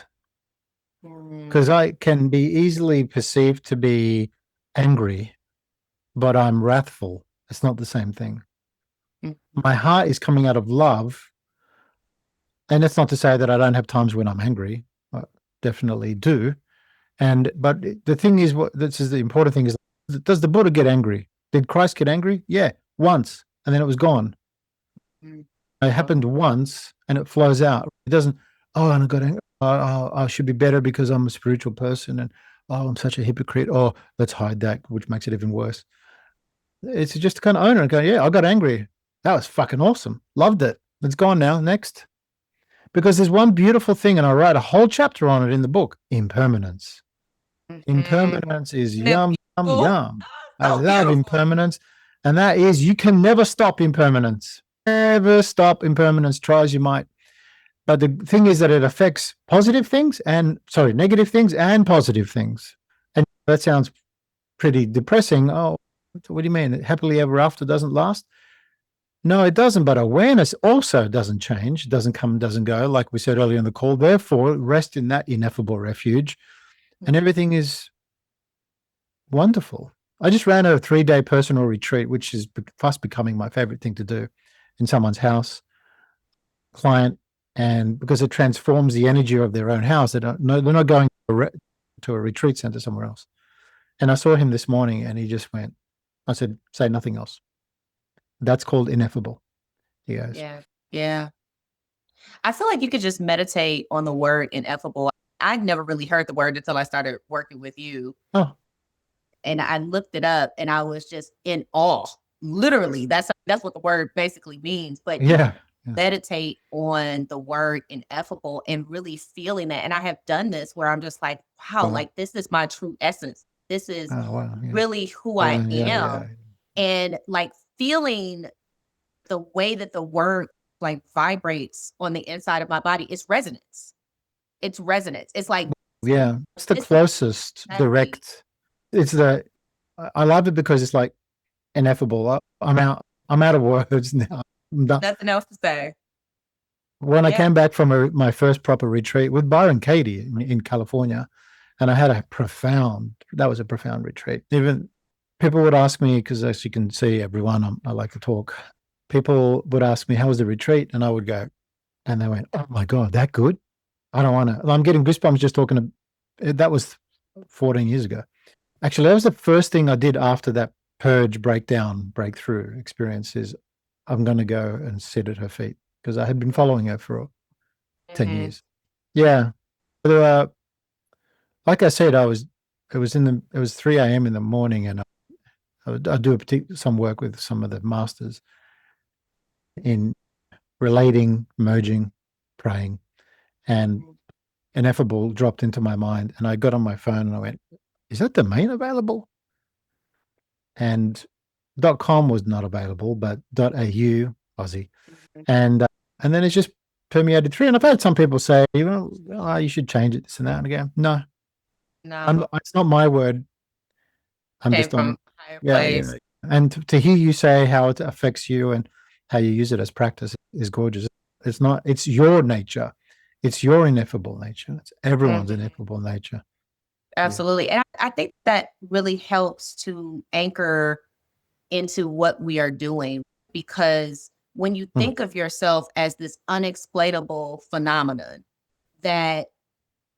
because I can be easily perceived to be angry, but I'm wrathful. It's not the same thing. My heart is coming out of love. And that's not to say that I don't have times when I'm angry. I definitely do. But the thing is, this is the important thing, is, does the Buddha get angry? Did Christ get angry? Yeah, once, and then it was gone. It happened once and it flows out. It doesn't, oh, and I got angry. I should be better because I'm a spiritual person, and oh, I'm such a hypocrite. Oh, let's hide that, which makes it even worse. It's just to kind of own it and go, yeah, I got angry. That was fucking awesome. Loved it. It's gone now. Next. Because there's one beautiful thing, and I write a whole chapter on it in the book, impermanence. Impermanence is yum, yum, yum. I love impermanence. And that is, you can never stop impermanence. Never stop impermanence, try as you might. But the thing is that it affects negative things and positive things. And that sounds pretty depressing. Oh, what do you mean? Happily ever after doesn't last? No, it doesn't. But awareness also doesn't change, doesn't come, doesn't go, like we said earlier in the call. Therefore, rest in that ineffable refuge, and everything is wonderful. I just ran a 3-day personal retreat, which is fast becoming my favorite thing to do, in someone's house, client, And because it transforms the energy of their own house, they're not going to a retreat center somewhere else. And I saw him this morning and he just went, I said, say nothing else. That's called ineffable. He goes, Yeah. Yeah. I feel like you could just meditate on the word ineffable. I'd never really heard the word until I started working with you. oh, And I looked it up and I was just in awe. Literally, that's what the word basically means. But you yeah. meditate on the word ineffable and really feeling that. And I have done this where I'm just like, wow, Wow. like this is my true essence. This is Oh, wow. Yeah. really who I am. Yeah. And like feeling the way that the word like vibrates on the inside of my body is resonance. It's resonance. It's like, Yeah. It's the closest direct. It's I love it because it's like ineffable. I'm out of words now. I'm done. Nothing else to say. When I came back from my first proper retreat with Byron Katie in California, and I had that was a profound retreat. Even people would ask me, because as you can see, everyone, I like to talk. People would ask me, how was the retreat? And I would go, and they went, oh my God, that good? I don't want to. I'm getting goosebumps just talking that was 14 years ago. Actually, that was the first thing I did after that purge, breakthrough experience is I'm going to go and sit at her feet because I had been following her for 10 years. Yeah. But, like I said, it was 3 a.m. in the morning and I do some work with some of the masters in relating, merging, praying, and ineffable dropped into my mind. And I got on my phone and I went, is that domain available? And .com was not available, but .au, Aussie. And then it's just permeated through. And I've had some people say, you should change it, this and that. And again, no. It's not my word. I'm just on higher place. Yeah. And to hear you say how it affects you and how you use it as practice is gorgeous. It's your nature. It's your ineffable nature. It's everyone's ineffable nature. Absolutely. Yeah. And I think that really helps to anchor into what we are doing, because when you think of yourself as this unexplainable phenomenon that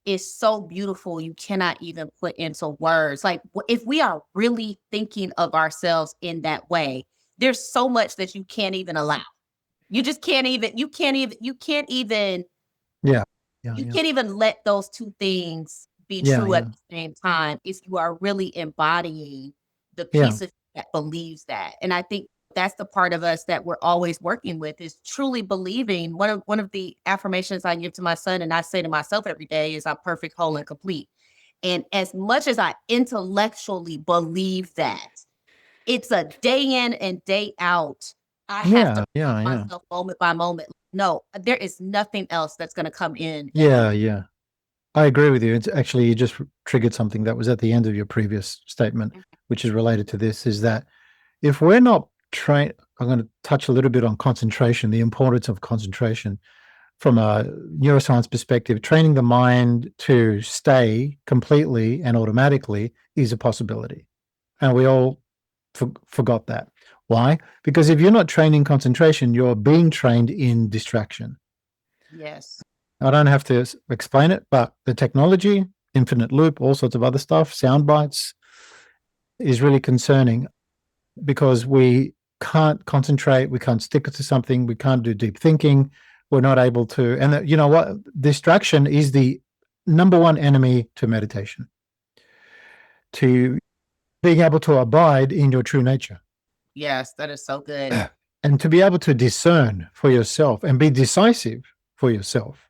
is so beautiful, you cannot even put into words. Like if we are really thinking of ourselves in that way, there's so much that you can't even allow. You just can't even, you can't even let those two things be true at the same time if you are really embodying the piece of you that believes that. And I think that's the part of us that we're always working with, is truly believing. One of the affirmations I give to my son and I say to myself every day is I'm perfect, whole, and complete. And as much as I intellectually believe that, it's a day in and day out. I have to myself moment by moment. No, there is nothing else that's going to come in. Yeah. I agree with you. It's actually, you just triggered something that was at the end of your previous statement, which is related to this, is that if we're not trained, I'm going to touch a little bit on concentration, the importance of concentration from a neuroscience perspective. Training the mind to stay completely and automatically is a possibility. And we all forgot that. Why? Because if you're not training concentration, you're being trained in distraction. Yes. I don't have to explain it, but the technology, infinite loop, all sorts of other stuff, sound bites, is really concerning because we can't concentrate, we can't stick to something, we can't do deep thinking, we're not able to. And you know what? Distraction is the number one enemy to meditation, to being able to abide in your true nature. Yes, that is so good. And to be able to discern for yourself and be decisive for yourself.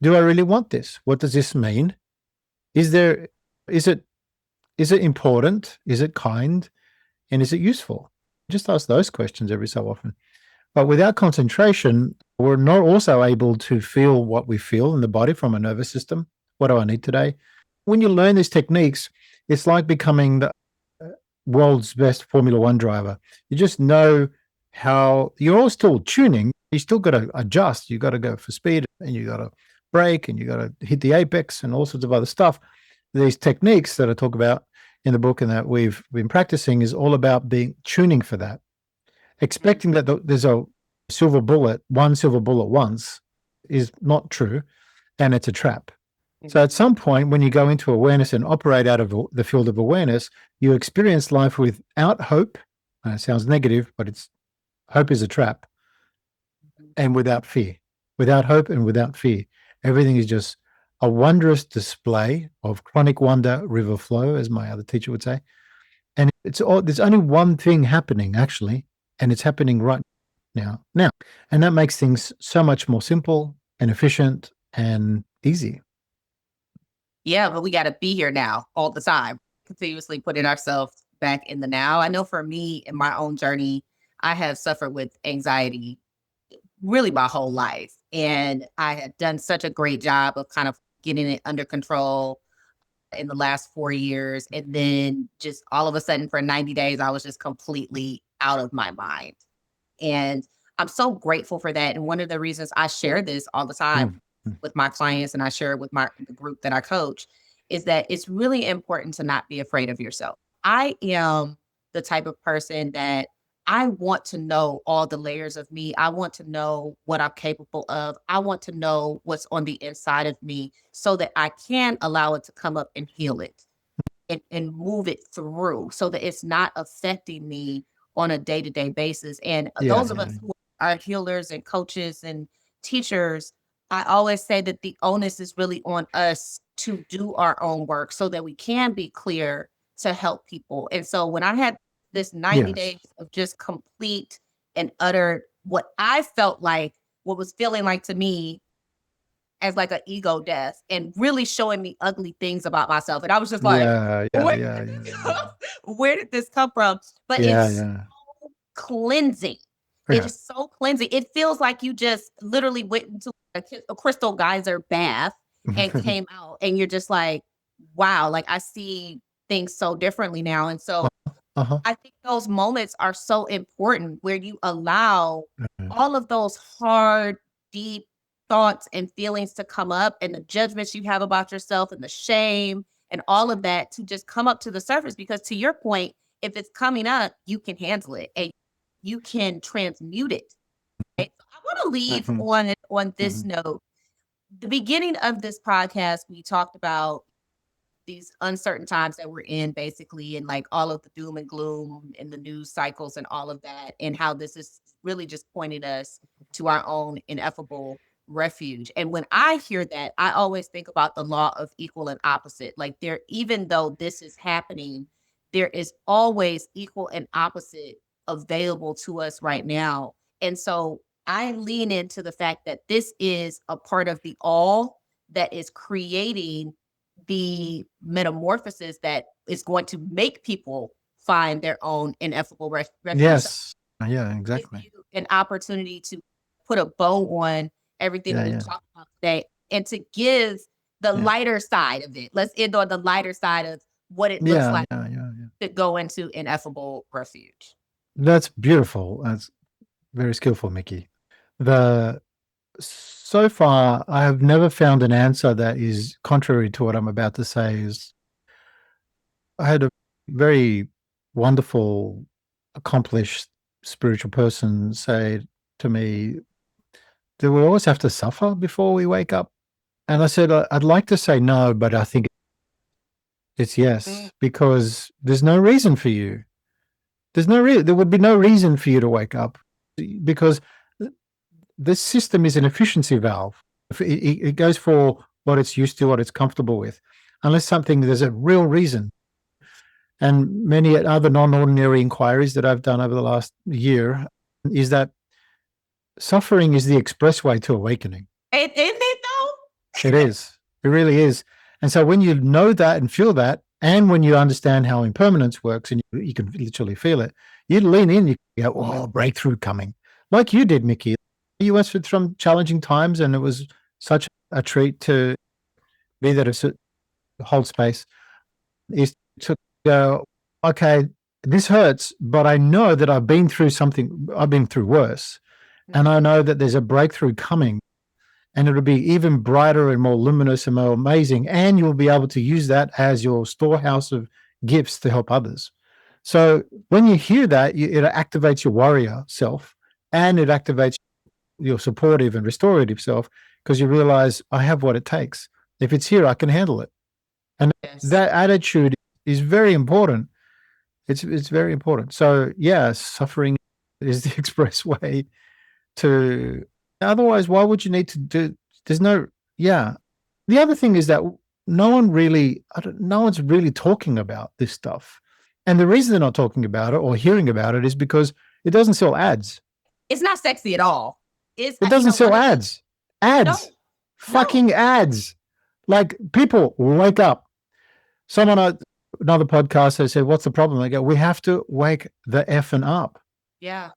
Do I really want this? What does this mean? Is it important? Is it kind? And is it useful? Just ask those questions every so often. But without concentration, we're not also able to feel what we feel in the body from a nervous system. What do I need today? When you learn these techniques, it's like becoming the world's best Formula One driver. You just know how you're all still tuning. You still got to adjust. You got to go for speed and you got to brake and you got to hit the apex and all sorts of other stuff. These techniques that I talk about in the book and that we've been practicing is all about being tuning for that, expecting that there's a silver bullet, one silver bullet once, is not true, and it's a trap. So at some point, when you go into awareness and operate out of the field of awareness, you experience life without hope. It sounds negative, but hope is a trap, and without fear. Without hope and without fear. Everything is just a wondrous display of chronic wonder, river flow, as my other teacher would say. And there's only one thing happening, actually, and it's happening right now. And that makes things so much more simple and efficient and easy. Yeah, but we got to be here now all the time, continuously putting ourselves back in the now. I know for me in my own journey, I have suffered with anxiety really my whole life. And I had done such a great job of kind of getting it under control in the last 4 years. And then just all of a sudden for 90 days, I was just completely out of my mind. And I'm so grateful for that. And one of the reasons I share this all the time with my clients, and I share it with the group that I coach, is that it's really important to not be afraid of yourself. I am the type of person that I want to know all the layers of me. I want to know what I'm capable of. I want to know what's on the inside of me so that I can allow it to come up and heal it and move it through so that it's not affecting me on a day-to-day basis. And those of us who are healers and coaches and teachers, I always say that the onus is really on us to do our own work so that we can be clear to help people. And so when I had this 90 days of just complete and utter what I felt like, what was feeling like to me as like an ego death and really showing me ugly things about myself. And I was just like, where did this come from? But it's so cleansing. It is so cleansing. It feels like you just literally went into a crystal geyser bath and came out and you're just like, wow, like I see things so differently now. And so I think those moments are so important where you allow all of those hard, deep thoughts and feelings to come up and the judgments you have about yourself and the shame and all of that to just come up to the surface. Because to your point, if it's coming up, you can handle it and you can transmute it. Right? So I want to leave on this note. The beginning of this podcast, we talked about these uncertain times that we're in, basically, and like all of the doom and gloom and the news cycles and all of that, and how this is really just pointing us to our own ineffable refuge. And when I hear that, I always think about the law of equal and opposite. Like even though this is happening, there is always equal and opposite available to us right now. And so I lean into the fact that this is a part of the all that is creating the metamorphosis that is going to make people find their own ineffable refuge. Yes. Yeah, exactly. Give you an opportunity to put a bow on everything we talked about today and to give the lighter side of it. Let's end on the lighter side of what it looks like to go into ineffable refuge. That's beautiful. That's very skillful, Mikki. So far, I have never found an answer that is contrary to what I'm about to say. I had a very wonderful, accomplished spiritual person say to me, do we always have to suffer before we wake up? And I said, I'd like to say no, but I think it's yes, because there's no reason for you. There would be no reason for you to wake up because this system is an efficiency valve. It goes for what it's used to, what it's comfortable with, unless there's a real reason. And many other non-ordinary inquiries that I've done over the last year is that suffering is the expressway to awakening. Isn't it though? It is. It really is. And so when you know that and feel that, and when you understand how impermanence works and you can literally feel it, you lean in, you go, oh, breakthrough coming. Like you did, Mikki. You went through some challenging times and it was such a treat to be there to hold space. Is to go, okay, this hurts, but I know that I've been through something, I've been through worse. And I know that there's a breakthrough coming and it'll be even brighter and more luminous and more amazing. And you'll be able to use that as your storehouse of gifts to help others. So when you hear that, it activates your warrior self and it activates your supportive and restorative self, because you realize I have what it takes. If it's here, I can handle it. And that attitude is very important. It's very important. So yeah, suffering is the express way to. Otherwise, why would you need to do? There's no. Yeah. The other thing is that no one's really talking about this stuff, and the reason they're not talking about it or hearing about it is because it doesn't sell ads. It's not sexy at all. It doesn't sell ads. Ads. No. Fucking ads. Like, people, wake up. Someone on another podcast has said, what's the problem? I go, we have to wake the effing up. Yeah.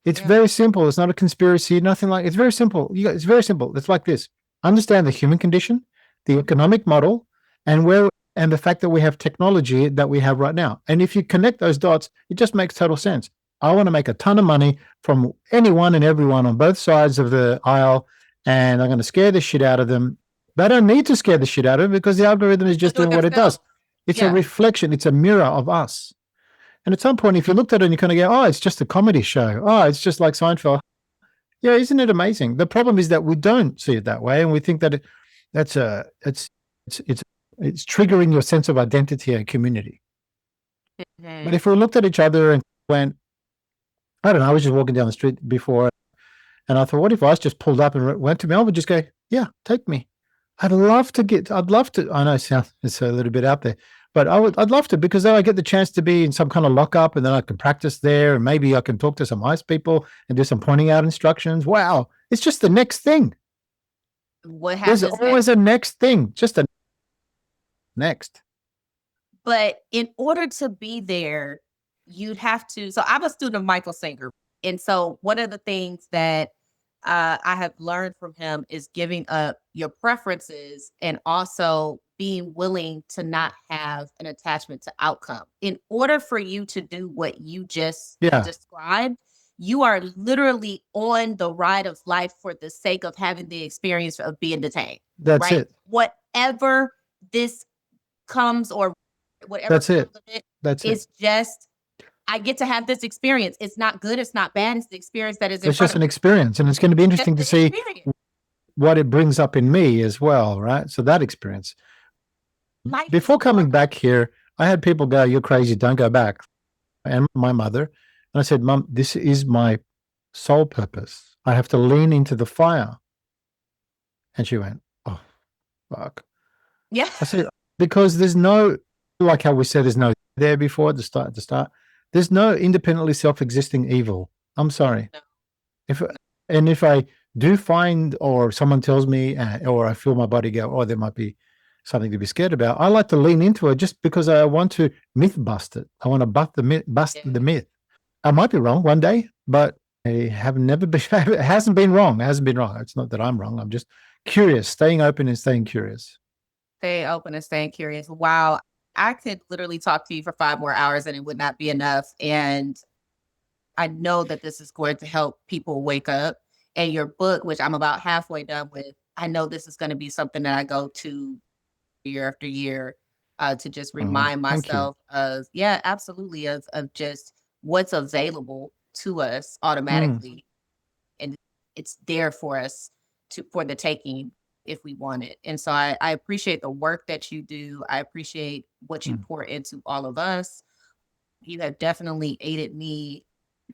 It's very simple. It's not a conspiracy, nothing like. It's very simple. It's very simple. It's like this. Understand the human condition, the economic model, and the fact that we have technology that we have right now. And if you connect those dots, it just makes total sense. I want to make a ton of money from anyone and everyone on both sides of the aisle, and I'm going to scare the shit out of them. But I don't need to scare the shit out of them because the algorithm is just doing what it does. It's a reflection. It's a mirror of us. And at some point, if you looked at it and you kind of go, oh, it's just a comedy show. Oh, it's just like Seinfeld. Yeah, isn't it amazing? The problem is that we don't see it that way, and we think that it's triggering your sense of identity and community. Mm-hmm. But if we looked at each other and went, I don't know, I was just walking down the street before, and I thought, what if I just pulled up and went to Melbourne? Just go, yeah, take me. I'd love to. I know it's a little bit out there, but I'd love to, because then I get the chance to be in some kind of lockup, and then I can practice there, and maybe I can talk to some ICE people and do some pointing out instructions. Wow, it's just the next thing. What happens? There's always a next thing, just a next. But in order to be there, you'd have to. So I'm a student of Michael Singer, and so one of the things that I have learned from him is giving up your preferences and also being willing to not have an attachment to outcome. In order for you to do what you just described, you are literally on the ride of life for the sake of having the experience of being detained. That's it. Whatever this comes or whatever. That's it. It's just, I get to have this experience. It's not good. It's not bad. It's the experience that is. It's just an experience, and it's going to be interesting to see what it brings up in me as well, right? So that experience. Before coming back here, I had people go, "You're crazy. Don't go back." And my mother, and I said, "Mom, this is my sole purpose. I have to lean into the fire." And she went, "Oh, fuck." Yeah. I said, because there's no, like how we said, there's no there before at the start. There's no independently self-existing evil. I'm sorry. No. If I do find, or someone tells me, or I feel my body go, oh, there might be something to be scared about, I like to lean into it just because I want to myth bust it. I want to bust the myth. I might be wrong one day, but I have never been. It hasn't been wrong. It hasn't been wrong. It's not that I'm wrong. I'm just curious, staying open and staying curious. Stay open and staying curious. Wow. I could literally talk to you for 5 more hours and it would not be enough. And I know that this is going to help people wake up. And your book, which I'm about halfway done with, I know this is going to be something that I go to year after year to just remind myself of, absolutely, of just what's available to us automatically. And it's there for us for the taking if we want it. And so I appreciate the work that you do. I appreciate what you pour into all of us. You have definitely aided me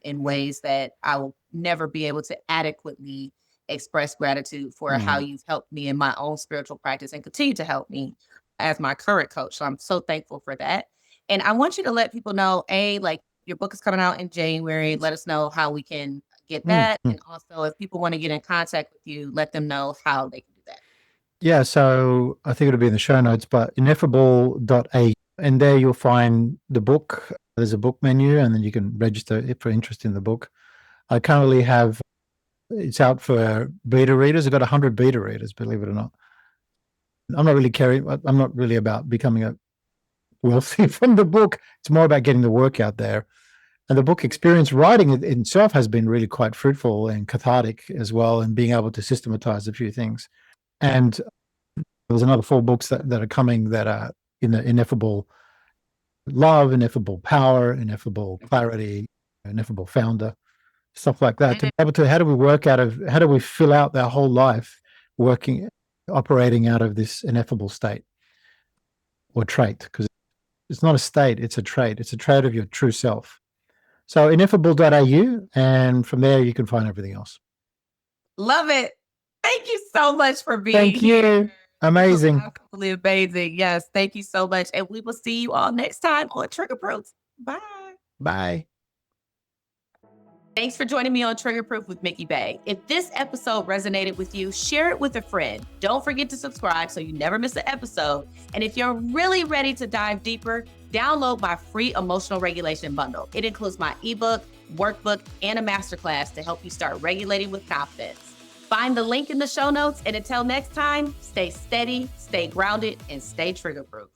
in ways that I will never be able to adequately express gratitude for how you've helped me in my own spiritual practice and continue to help me as my current coach. So I'm so thankful for that. And I want you to let people know, like your book is coming out in January. Let us know how we can get that. And also if people want to get in contact with you, let them know how they can do that. Yeah, so I think it'll be in the show notes, but ineffable.a, and there you'll find the book. There's a book menu, and then you can register for interest in the book. I currently have, it's out for beta readers. I've got 100 beta readers, believe it or not. I'm not really about becoming a wealthy from the book. It's more about getting the work out there. And the book experience, writing it itself, has been really quite fruitful and cathartic as well, and being able to systematize a few things. And there's another 4 books that are coming that are in the ineffable love, ineffable power, ineffable clarity, ineffable founder, stuff like that. To be able to, how do we fill out our whole life operating out of this ineffable state or trait, because it's not a state, it's a trait. It's a trait of your true self. So ineffable.au, and from there you can find everything else. Love it. Thank you so much for being Thank you. here. Amazing. Absolutely amazing. Yes, thank you so much. And we will see you all next time on Trigger Proof. Bye. Bye. Thanks for joining me on Trigger Proof with Mikki Bey. If this episode resonated with you, share it with a friend. Don't forget to subscribe so you never miss an episode. And if you're really ready to dive deeper, download my free emotional regulation bundle. It includes my ebook, workbook, and a masterclass to help you start regulating with confidence. Find the link in the show notes. And until next time, stay steady, stay grounded, and stay trigger proof.